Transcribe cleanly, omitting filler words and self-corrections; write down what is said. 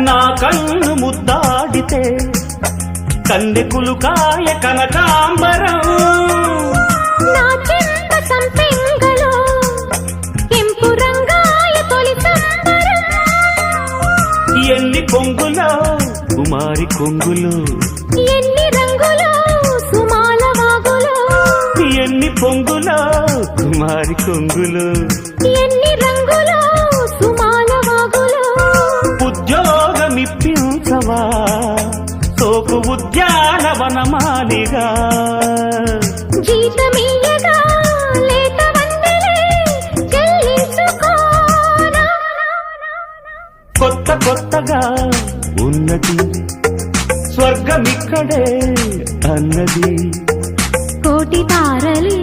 నా కన్ను ముద్దాడితే కన్నెకులు కాయ కనకాంబరం నా చెంప సంపెంగలో కెంపు రంగాయ తొలి సంబరం ఎన్ని కొంగులో కుమారి కొంగులు ఎన్ని రంగులో సుమాల వాగులో ఎన్ని పొంగులో కుమారి కొంగులు ఎన్ని రంగులో సుమాల వాగులో ఉద్యోగమిప్పించవా సోకు ఉద్యానవనమాలిగా జీతమీయగా లేత వందలే చెల్లించుకోనా కొత్త కొత్తగా ఉన్నది స్వర్గమిక్కడే అన్నది కోటి తారలే